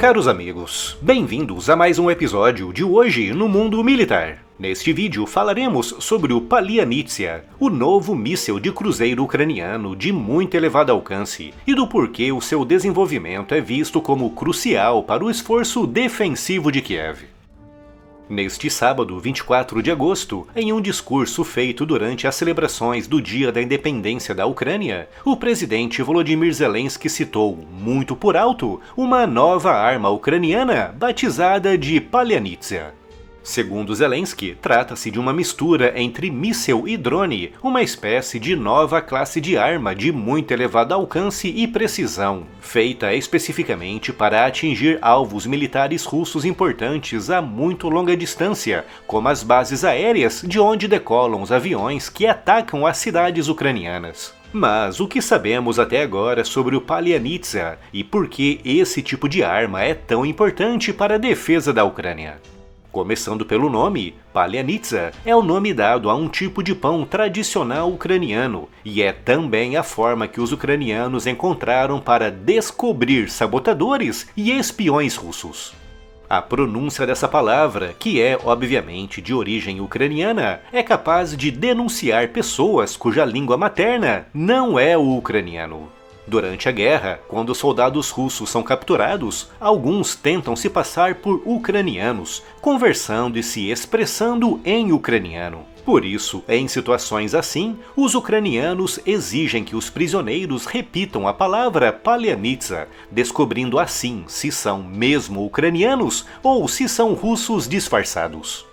Caros amigos, bem-vindos a mais um episódio de Hoje no Mundo Militar. Neste vídeo falaremos sobre o Palianitsia, o novo míssil de cruzeiro ucraniano de muito elevado alcance, e do porquê o seu desenvolvimento é visto como crucial para o esforço defensivo de Kiev. Neste sábado, 24 de agosto, em um discurso feito durante as celebrações do Dia da Independência da Ucrânia, o presidente Volodymyr Zelensky citou, muito por alto, uma nova arma ucraniana batizada de Palianitsia. Segundo Zelensky, trata-se de uma mistura entre míssil e drone, uma espécie de nova classe de arma de muito elevado alcance e precisão, feita especificamente para atingir alvos militares russos importantes a muito longa distância, como as bases aéreas de onde decolam os aviões que atacam as cidades ucranianas. Mas o que sabemos até agora sobre o Palianitsia e por que esse tipo de arma é tão importante para a defesa da Ucrânia? Começando pelo nome, Palianitsia é o nome dado a um tipo de pão tradicional ucraniano e é também a forma que os ucranianos encontraram para descobrir sabotadores e espiões russos. A pronúncia dessa palavra, que é obviamente de origem ucraniana, é capaz de denunciar pessoas cuja língua materna não é o ucraniano. Durante a guerra, quando os soldados russos são capturados, alguns tentam se passar por ucranianos, conversando e se expressando em ucraniano. Por isso, em situações assim, os ucranianos exigem que os prisioneiros repitam a palavra Palianitsia, descobrindo assim se são mesmo ucranianos ou se são russos disfarçados.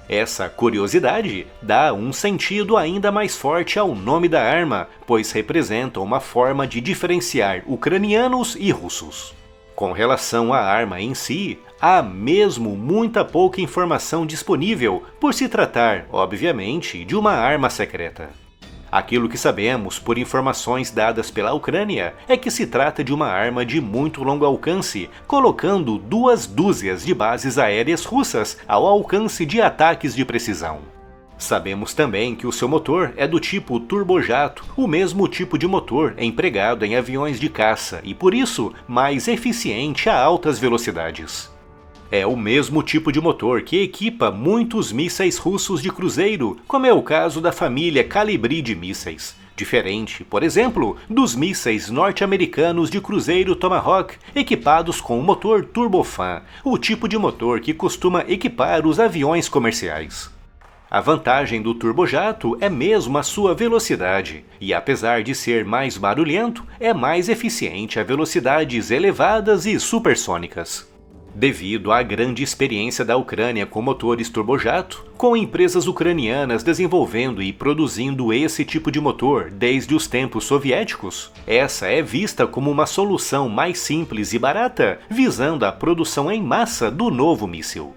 Essa curiosidade dá um sentido ainda mais forte ao nome da arma, pois representa uma forma de diferenciar ucranianos e russos. Com relação à arma em si, há mesmo muita pouca informação disponível, por se tratar, obviamente, de uma arma secreta. Aquilo que sabemos por informações dadas pela Ucrânia é que se trata de uma arma de muito longo alcance, colocando 2 dúzias de bases aéreas russas ao alcance de ataques de precisão. Sabemos também que o seu motor é do tipo turbojato, o mesmo tipo de motor empregado em aviões de caça e, por isso, mais eficiente a altas velocidades. É o mesmo tipo de motor que equipa muitos mísseis russos de cruzeiro, como é o caso da família Kalibri de mísseis. Diferente, por exemplo, dos mísseis norte-americanos de cruzeiro Tomahawk, equipados com o motor turbofan, o tipo de motor que costuma equipar os aviões comerciais. A vantagem do turbojato é mesmo a sua velocidade, e apesar de ser mais barulhento, é mais eficiente a velocidades elevadas e supersônicas. Devido à grande experiência da Ucrânia com motores turbojato, com empresas ucranianas desenvolvendo e produzindo esse tipo de motor desde os tempos soviéticos, essa é vista como uma solução mais simples e barata, visando a produção em massa do novo míssil.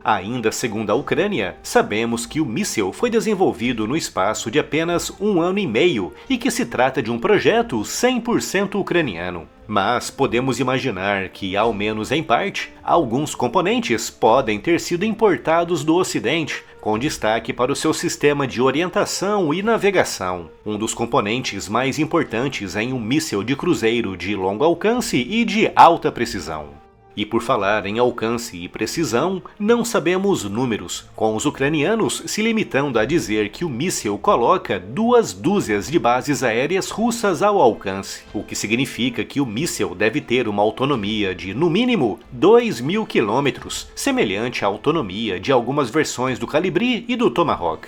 Ainda segundo a Ucrânia, sabemos que o míssil foi desenvolvido no espaço de apenas 1 ano e meio e que se trata de um projeto 100% ucraniano. Mas podemos imaginar que, ao menos em parte, alguns componentes podem ter sido importados do Ocidente, com destaque para o seu sistema de orientação e navegação, um dos componentes mais importantes em um míssil de cruzeiro de longo alcance e de alta precisão. E por falar em alcance e precisão, não sabemos números, com os ucranianos se limitando a dizer que o míssil coloca 2 dúzias de bases aéreas russas ao alcance, o que significa que o míssil deve ter uma autonomia de, no mínimo, 2.000 quilômetros, semelhante à autonomia de algumas versões do Kalibri e do Tomahawk.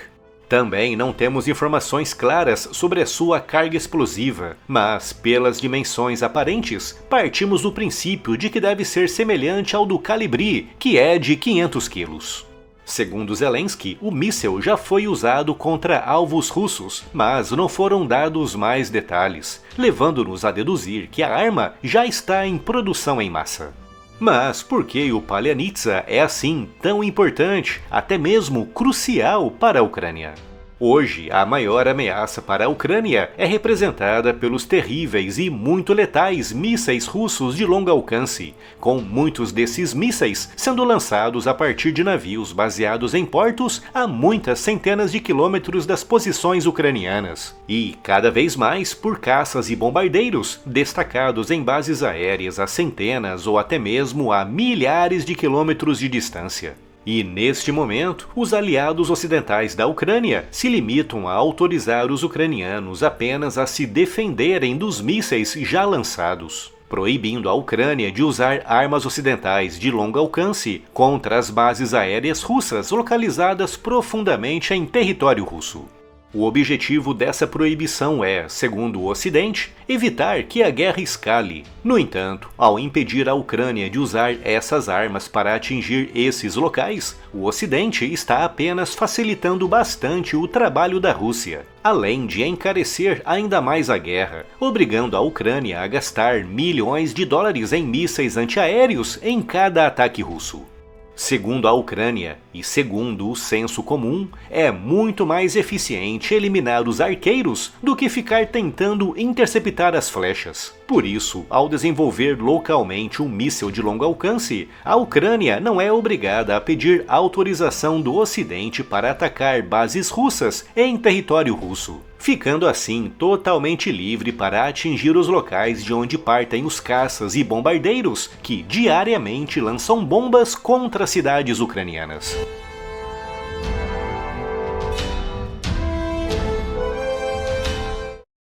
Também não temos informações claras sobre a sua carga explosiva, mas, pelas dimensões aparentes, partimos do princípio de que deve ser semelhante ao do Kalibri, que é de 500 quilos. Segundo Zelensky, o míssil já foi usado contra alvos russos, mas não foram dados mais detalhes, levando-nos a deduzir que a arma já está em produção em massa. Mas por que o Palianitsia é assim tão importante, até mesmo crucial para a Ucrânia? Hoje, a maior ameaça para a Ucrânia é representada pelos terríveis e muito letais mísseis russos de longo alcance, com muitos desses mísseis sendo lançados a partir de navios baseados em portos a muitas centenas de quilômetros das posições ucranianas, e cada vez mais por caças e bombardeiros destacados em bases aéreas a centenas ou até mesmo a milhares de quilômetros de distância. E neste momento, os aliados ocidentais da Ucrânia se limitam a autorizar os ucranianos apenas a se defenderem dos mísseis já lançados, proibindo a Ucrânia de usar armas ocidentais de longo alcance contra as bases aéreas russas localizadas profundamente em território russo. O objetivo dessa proibição é, segundo o Ocidente, evitar que a guerra escale. No entanto, ao impedir a Ucrânia de usar essas armas para atingir esses locais, o Ocidente está apenas facilitando bastante o trabalho da Rússia, além de encarecer ainda mais a guerra, obrigando a Ucrânia a gastar milhões de dólares em mísseis antiaéreos em cada ataque russo. Segundo a Ucrânia, e segundo o senso comum, é muito mais eficiente eliminar os arqueiros do que ficar tentando interceptar as flechas. Por isso, ao desenvolver localmente um míssil de longo alcance, a Ucrânia não é obrigada a pedir autorização do Ocidente para atacar bases russas em território russo, ficando assim totalmente livre para atingir os locais de onde partem os caças e bombardeiros que diariamente lançam bombas contra cidades ucranianas.